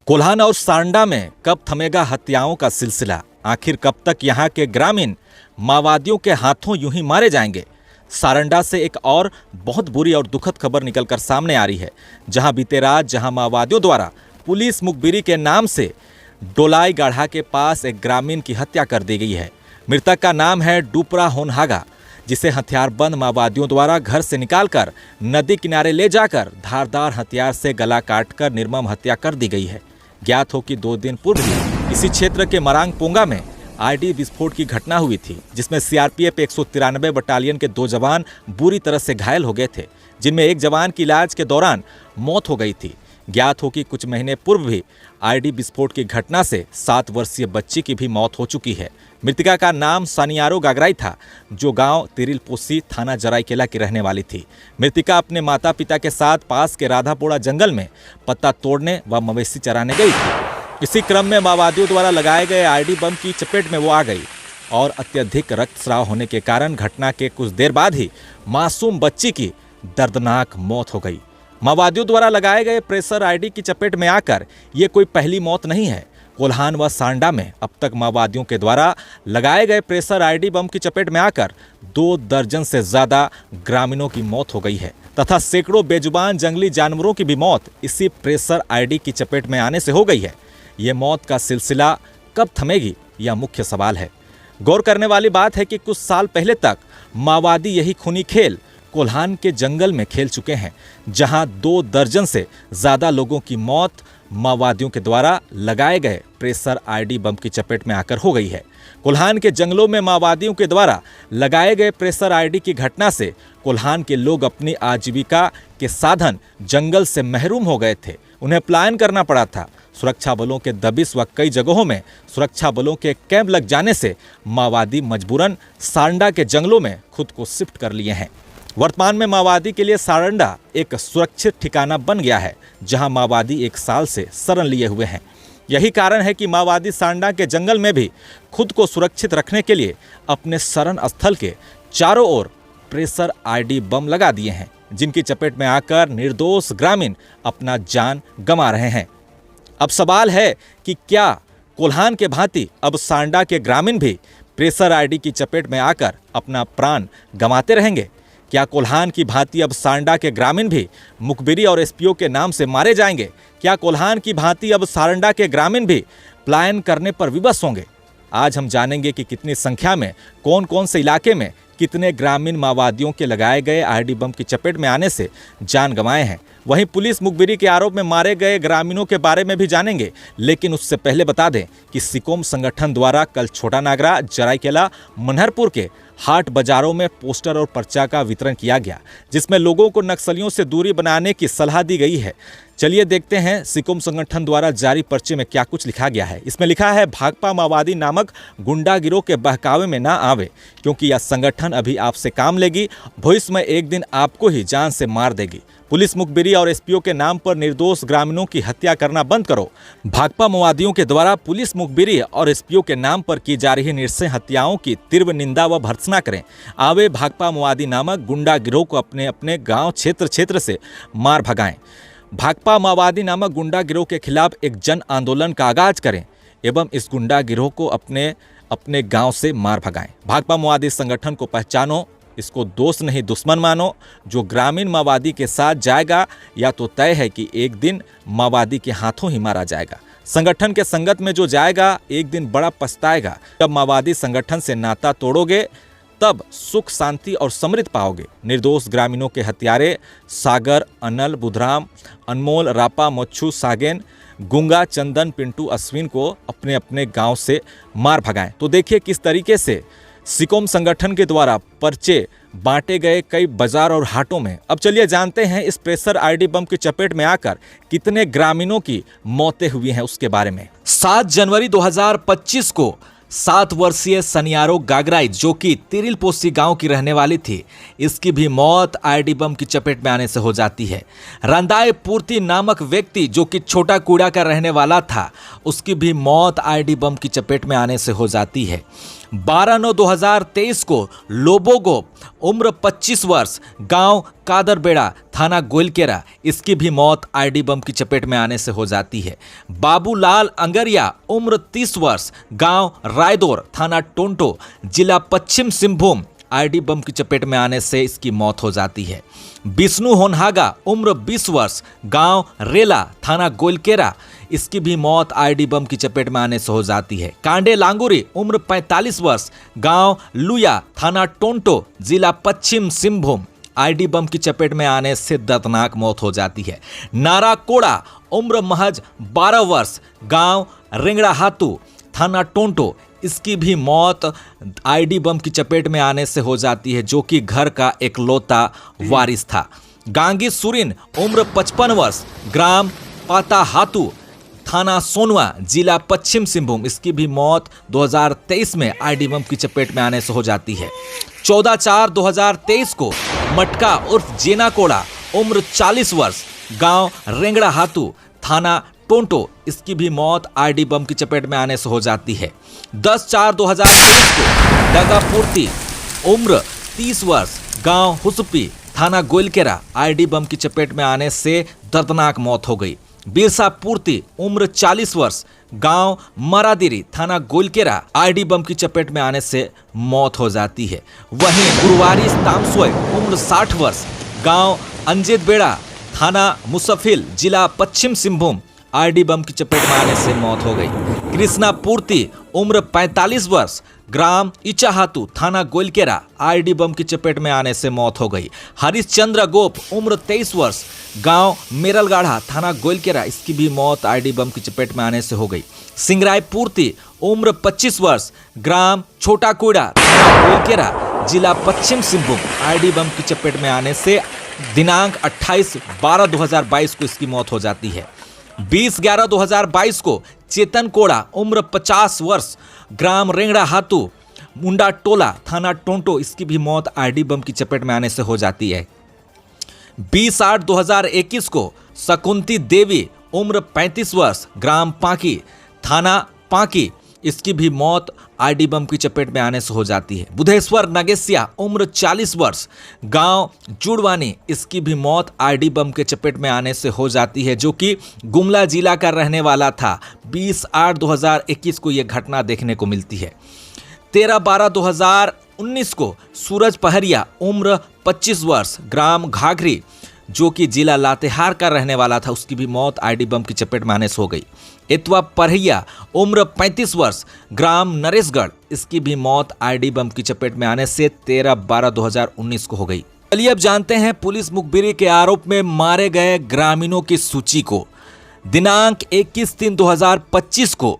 कोल्हान और सांडा में कब थमेगा हत्याओं का सिलसिला? आखिर कब तक यहां के ग्रामीण माओवादियों के हाथों यूं ही मारे जाएंगे? सारंडा से एक और बहुत बुरी और दुखद खबर निकलकर सामने आ रही है, जहां माओवादियों द्वारा पुलिस मुखबिरी के नाम से डोलाई गाढ़ा के पास एक ग्रामीण की हत्या कर दी गई है। मृतक का नाम है डुपरा होनहागा, जिसे हथियारबंद माओवादियों द्वारा घर से निकालकर नदी किनारे ले जाकर धारदार हथियार से गला काटकर निर्मम हत्या कर दी गई है। ज्ञात हो कि 2 दिन पूर्व ही इसी क्षेत्र के मरांग पोंगा में आईडी विस्फोट की घटना हुई थी, जिसमें सीआरपीएफ 193 बटालियन के 2 जवान बुरी तरह से घायल हो गए थे, जिनमें एक जवान की इलाज के दौरान मौत हो गई थी। ज्ञात हो कि कुछ महीने पूर्व भी आईडी विस्फोट की घटना से 7 वर्षीय बच्ची की भी मौत हो चुकी है। मृतका का नाम सानियारो गागराई था, जो गांव तिरिलपोसी थाना जराईकेला की रहने वाली थी। मृतका अपने माता पिता के साथ पास के राधापोड़ा जंगल में पत्ता तोड़ने व मवेशी चराने गई थी। इसी क्रम में माओवादियों द्वारा लगाए गए आईडी बम की चपेट में वो आ गई और अत्यधिक रक्तस्राव होने के कारण घटना के कुछ देर बाद ही मासूम बच्ची की दर्दनाक मौत हो गई। माओवादियों द्वारा लगाए गए प्रेशर आईडी की चपेट में आकर ये कोई पहली मौत नहीं है। कोल्हान व सांडा में अब तक माओवादियों के द्वारा लगाए गए प्रेशर आईडी बम की चपेट में आकर 2 दर्जन से ज्यादा ग्रामीणों की मौत हो गई है तथा सैकड़ों बेजुबान जंगली जानवरों की भी मौत इसी प्रेशर आईडी की चपेट में आने से हो गई है। ये मौत का सिलसिला कब थमेगी, यह मुख्य सवाल है। गौर करने वाली बात है कि कुछ साल पहले तक माओवादी यही खूनी खेल कोल्हान के जंगल में खेल चुके हैं, जहां 2 दर्जन से ज्यादा लोगों की मौत माओवादियों के द्वारा लगाए गए प्रेशर आईडी बम की चपेट में आकर हो गई है। कोल्हान के जंगलों में माओवादियों के द्वारा लगाए गए प्रेशर आईडी की घटना से कोल्हान के लोग अपनी आजीविका के साधन जंगल से महरूम हो गए थे। उन्हें पलायन करना पड़ा था। सुरक्षा बलों के दबिश व कई जगहों में सुरक्षा बलों के कैंप लग जाने से माओवादी मजबूरन सांडा के जंगलों में खुद को शिफ्ट कर लिए हैं। वर्तमान में माओवादी के लिए सारंडा एक सुरक्षित ठिकाना बन गया है, जहां माओवादी 1 साल से शरण लिए हुए हैं। यही कारण है कि माओवादी सांडा के जंगल में भी खुद को सुरक्षित रखने के लिए अपने शरण स्थल के चारों ओर प्रेशर आईडी बम लगा दिए हैं, जिनकी चपेट में आकर निर्दोष ग्रामीण अपना जान गंवा रहे हैं। अब सवाल है कि क्या कोल्हान के भांति अब सांडा के ग्रामीण भी प्रेशर आईडी की चपेट में आकर अपना प्राण गंवाते रहेंगे? क्या कोल्हान की भांति अब सांडा के ग्रामीण भी मुखबिरी और एसपीओ के नाम से मारे जाएंगे? क्या कोल्हान की भांति अब सांडा के ग्रामीण भी पलायन करने पर विवश होंगे? आज हम जानेंगे कि कितनी संख्या में कौन कौन से इलाके में कितने ग्रामीण माओवादियों के लगाए गए आईडी बम की चपेट में आने से जान गंवाए हैं। वहीं पुलिस मुखबिरी के आरोप में मारे गए ग्रामीणों के बारे में भी जानेंगे, लेकिन उससे पहले बता दें कि सिकोम संगठन द्वारा कल छोटा नागरा, जराईकेला, मनहरपुर के हाट बाजारों में पोस्टर और पर्चा का वितरण किया गया, जिसमें लोगों को नक्सलियों से दूरी बनाने की सलाह दी गई है। चलिए देखते हैं सिकोम संगठन द्वारा जारी पर्चे में क्या कुछ लिखा गया है। इसमें लिखा है, भाकपा माओवादी नामक गुंडा गिरोह के बहकावे में ना आवे, क्योंकि यह संगठन अभी आपसे काम लेगी, भविष्य में एक दिन आपको ही जान से मार देगी। पुलिस मुखबिरी और एसपीओ के नाम पर निर्दोष ग्रामीणों की हत्या करना बंद करो। भाकपा माओवादियों के द्वारा पुलिस मुखबिरी और एसपीओ के नाम पर की जा रही नृशंस हत्याओं की तीव्र निंदा व भर्त्सना करें। आवे भाकपा माओवादी नामक गुंडा गिरोह को अपने अपने गांव क्षेत्र से मार भगाएं। भाकपा माओवादी नामक गुंडा गिरोह के खिलाफ एक जन आंदोलन का आगाज करें एवं इस गुंडा गिरोह को अपने अपने गांव से मार भगाएं। भाकपा माओवादी संगठन को पहचानो, इसको दोस्त नहीं दुश्मन मानो। जो ग्रामीण माओवादी के साथ जाएगा या तो तय है कि एक दिन माओवादी के हाथों ही मारा जाएगा। संगठन के संगत में जो जाएगा एक दिन बड़ा पछताएगा। जब माओवादी संगठन से नाता तोड़ोगे तब सुख शांति और समृद्धि पाओगे। निर्दोष ग्रामीणों के हत्यारे सागर, अनल, बुधराम, अनमोल, रापा, मच्छू, सागेन, गुंगा, चंदन, पिंटू, अश्विन को अपने अपने गांव से मार भगाएं। तो देखिए किस तरीके से सिकोम संगठन के द्वारा पर्चे बांटे गए कई बाजार और हाटों में। अब चलिए जानते हैं इस प्रेशर आईडी बम की चपेट में आकर कितने ग्रामीणों की मौतें हुई हैं उसके बारे में। 7 जनवरी 2025 को 7 वर्षीय सानियारो गागराई, जो कि तिरिलपोसी गांव की रहने वाली थी, इसकी भी मौत आईडी बम की चपेट में आने से हो जाती है। रंदाय पूर्ति नामक व्यक्ति, जो कि छोटा कूड़ा का रहने वाला था, उसकी भी मौत आईडी बम की चपेट में आने से हो जाती है। 12/9/2023 को लोबोगो, उम्र 25 वर्ष, गांव कादरबेड़ा, थाना गोइलकेरा, इसकी भी मौत आईडी बम की चपेट में आने से हो जाती है। बाबूलाल अंगरिया, उम्र 30 वर्ष, गांव रायदौर, थाना टोंटो, जिला पश्चिम सिंहभूम, आईडी बम की चपेट में आने से इसकी मौत हो जाती है। विष्णु होनहागा, उम्र 20 वर्ष, गांव रेला, थाना गोइलकेरा, इसकी भी मौत आईडी बम की चपेट में आने से हो जाती है। कांडे लांगुरी, उम्र 45 वर्ष, गांव लुया, थाना टोंटो, जिला पश्चिम सिंहभूम, आईडी बम की चपेट में आने से दर्दनाक मौत हो जाती है। नारा कोड़ा, उम्र महज 12 वर्ष, गांव रेंगड़ाहातू, थाना टोंटो, इसकी भी मौत आईडी बम की चपेट में आने से हो जाती है, जो कि घर का एकलौता वारिस था। गांगी सुरिन, उम्र 55 वर्ष, ग्राम पाताहातू, थाना सोनवा, जिला पश्चिम सिंहभूम, इसकी भी मौत 2023 में आईडी बम की चपेट में आने से हो जाती है। 14/4/2023 को मटका उर्फ जेना कोड़ा, उम्र 40 वर्ष, गांव रेंगड़ाहातू, थाना टोंटो, इसकी भी मौत आईडी बम की चपेट में आने से हो जाती है। 10/4/2023 को दगापूर्ति, उम्र 30 वर्ष, गांव हुसपी, थाना गोइलकेरा, आईडी बम की चपेट में आने से दर्दनाक मौत हो गई। बिरसा पूर्ति, उम्र 40 वर्ष, गांव मरादिरी, थाना गोइलकेरा, आईडी बम की चपेट में आने से मौत हो जाती है। वहीं गुरुवारी तामसोय, उम्र 60 वर्ष, गांव अंजेदबेड़ा, थाना मुसफिल, जिला पश्चिम सिंहभूम, आईडी बम की चपेट में आने से मौत हो गई। कृष्णा पूर्ति, उम्र 45 वर्ष, ग्राम इचाहातू, थाना गोइलकेरा, आईडी बम की चपेट में आने से मौत हो गई। हरिश्चंद्र गोप, उम्र 23 वर्ष, गांव मेरलगाढ़ा, थाना गोइलकेरा, इसकी भी मौत आईडी बम की चपेट में आने से हो गई। सिंगराय पूर्ति, उम्र 25 वर्ष, ग्राम छोटा कुड़ा, थाना गोइलकेरा, जिला पश्चिम सिंहभूम, आईडी बम की चपेट में आने से दिनांक 28/12/2022 को इसकी मौत हो जाती है। 20/11/2022 को चेतन कोड़ा, उम्र 50 वर्ष, ग्राम रेंगड़ाहातू, मुंडा टोला, थाना टोंटो, इसकी भी मौत आईडी बम की चपेट में आने से हो जाती है। 20/8/2021 को शकुंती देवी, उम्र 35 वर्ष, ग्राम पांकी, थाना पांकी, इसकी भी मौत आईडी बम की चपेट में आने से हो जाती है। बुधेश्वर नगेसिया, उम्र 40 वर्ष, गांव जुड़वानी, इसकी भी मौत आईडी बम के चपेट में आने से हो जाती है, जो कि गुमला जिला का रहने वाला था। 20/8/2021 को यह घटना देखने को मिलती है। 13/12/2019 को सूरज पहरिया, उम्र 25 वर्ष, ग्राम घाघरी, जो कि जिला लातेहार का रहने वाला था, उसकी भी मौत आईडी बम की चपेट में आने से हो गई। एतवा परहिया, उम्र 35 वर्ष, ग्राम नरेशगढ़, इसकी भी मौत आईडी बम की चपेट में आने से 13/12/2019 को हो गई। चलिए अब जानते हैं पुलिस मुखबिरी के आरोप में मारे गए ग्रामीणों की सूची को। दिनांक 21/3/2025 को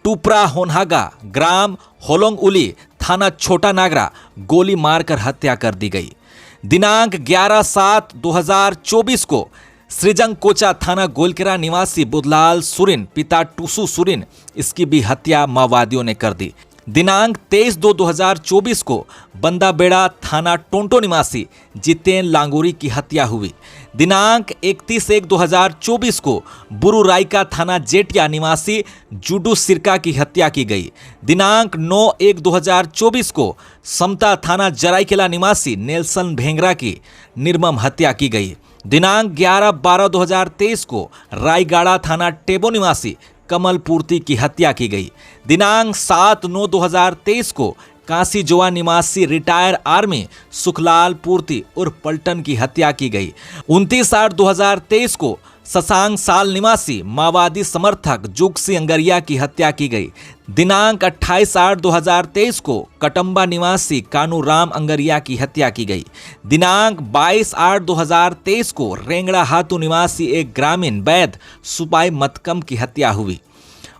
टुपरा होनहागा, ग्राम होलोंग उली, थाना छोटा नागरा, गोली मारकर हत्या कर दी गई। दिनांक 11/7/2024 को सृजंग कोचा, थाना गोइलकेरा निवासी बुधलाल सुरिन, पिता टूसू सुरिन, इसकी भी हत्या माओवादियों ने कर दी। दिनांक 23/2/2024 को बंदाबेड़ा, थाना टोंटो निवासी जितेन लांगुरी की हत्या हुई। दिनांक 31/1/2024 को बुरुराइका, थाना जेटिया निवासी जुडू सिरका की हत्या की गई। दिनांक 9/1/2024 को समता, थाना जराईकेला निवासी नेल्सन भेंगरा की निर्मम हत्या की गई। दिनांक 11/12/2023 को रायगाड़ा, थाना टेबो निवासी कमल पूर्ति की हत्या की गई। दिनांक 7/9/2023 को काशी जोआ निवासी रिटायर आर्मी सुखलाल पूर्ति उर्फ पलटन की हत्या की गई। 29/8/2023 को शशांक साल निवासी माओवादी समर्थक जुगसी अंगरिया की हत्या की गई। दिनांक 28/8/2023 को कटम्बा निवासी कानूराम अंगरिया की हत्या की गई। दिनांक 22/8/2023 को रेंगड़ाहातू निवासी एक ग्रामीण वैद्य सुपाई मतकम की हत्या हुई।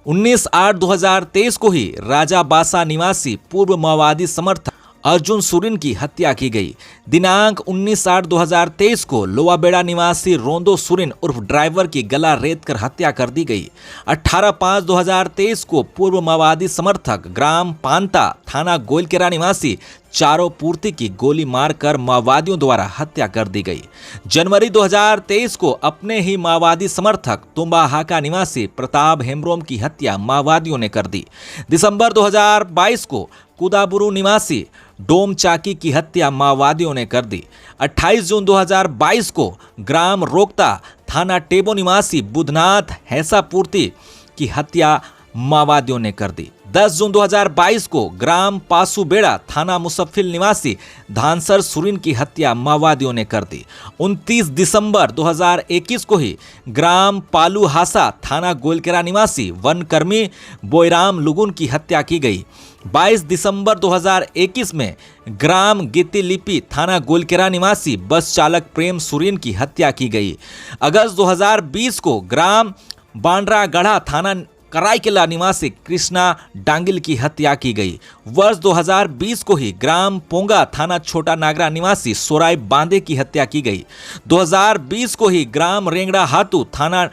19/8/2023 को ही राजाबासा निवासी पूर्व माओवादी समर्थक अर्जुन सुरिन की हत्या की गई। दिनांक 19/8/2023 को लोवाबेड़ा निवासी रोंदो सुरिन उर्फ ड्राइवर की गला रेत कर हत्या कर दी गई। 18/5/2023 को पूर्व माओवादी समर्थक ग्राम पांता, थाना गोइलकेरा निवासी चारों पूर्ति की गोली मारकर माओवादियों द्वारा हत्या कर दी गई। जनवरी 2023 को अपने ही माओवादी समर्थक तुम्बाहाका निवासी प्रताप हेम्ब्रोम की हत्या माओवादियों ने कर दी। दिसंबर 2022 को कुदाबुरु निवासी डोम चाकी की हत्या माओवादियों ने कर दी। 28 जून 2022 को ग्राम रोकता थाना टेबो निवासी बुधनाथ हैसापूर्ति की हत्या माओवादियों ने कर दी। 10 जून 2022 को ग्राम पासूबेड़ा थाना मुसफ्फिल निवासी धानसर सुरीन की हत्या माओवादियों ने कर दी। 29 दिसंबर 2021 को ही ग्राम पालूहासा थाना गोलकेरा निवासी वनकर्मी बोईराम लुगुन की हत्या की गई। 22 दिसंबर 2021 में ग्राम गितिलिपि थाना गोलकेरा निवासी बस चालक प्रेम सुरीन की हत्या की गई। अगस्त 2020 को ग्राम बांड्रागढ़ा थाना कराईकेला निवासी कृष्णा डांगिल की हत्या की गई। वर्ष 2020 को ही ग्राम पोंगा थाना छोटा नागरा निवासी सोराई बांदे की हत्या की गई। 2020 को ही ग्राम रेंगड़ा हातू थाना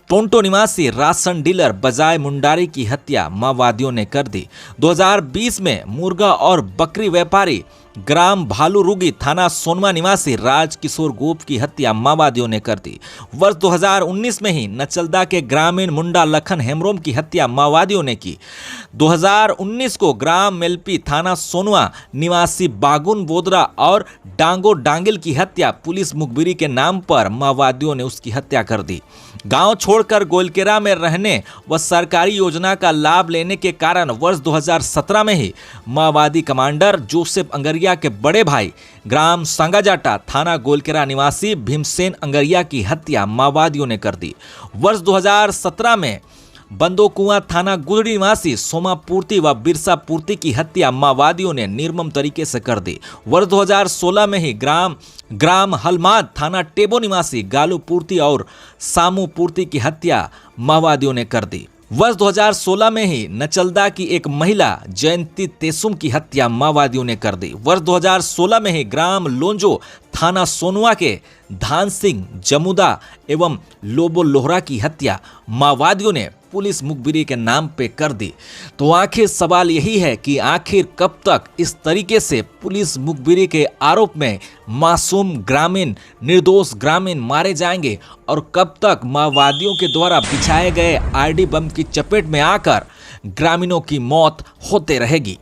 टोंटो निवासी राशन डीलर बजाय मुंडारी की हत्या माओवादियों ने कर दी। 2020 में मुर्गा और बकरी व्यापारी ग्राम भालूरुगी थाना सोनमा निवासी राजकिशोर गोप की हत्या माओवादियों ने कर दी। वर्ष 2019 में ही नचलदा के ग्रामीण मुंडा लखन हेमरोम की हत्या माओवादियों ने की। 2019 को ग्राम मेलपी थाना सोनवा निवासी बागुन बोदरा और डांगो डांगिल की हत्या पुलिस मुखबिरी के नाम पर माओवादियों ने उसकी हत्या कर दी। गांव छोड़कर गोलकेरा में रहने व सरकारी योजना का लाभ लेने के कारण वर्ष 2017 में ही माओवादी कमांडर जोसेफ अंगरिया के बड़े भाई ग्राम संगाजाटा थाना गोलकेरा निवासी भीमसेन अंगरिया की हत्या माओवादियों ने कर दी। वर्ष 2017 में बंदोकुआं थाना गुदड़ी निवासी सोमापूर्ति व बिरसापूर्ति की हत्या माओवादियों ने निर्मम तरीके से कर दी। वर्ष 2016 में ही ग्राम हलमाद थाना टेबो निवासी गालूपूर्ति और सामूपूर्ति की हत्या माओवादियों ने कर दी। वर्ष 2016 में ही नचलदा की एक महिला जयंती तेसुम की हत्या माओवादियों ने कर दी। वर्ष 2016 में ही ग्राम लोंजो थाना सोनवा के धान सिंह जमुदा एवं लोबो लोहरा की हत्या माओवादियों ने पुलिस मुखबिरी के नाम पे कर दी। तो आखिर सवाल यही है कि आखिर कब तक इस तरीके से पुलिस मुखबिरी के आरोप में मासूम ग्रामीण निर्दोष ग्रामीण मारे जाएंगे और कब तक माओवादियों के द्वारा बिछाए गए आईडी बम की चपेट में आकर ग्रामीणों की मौत होते रहेगी।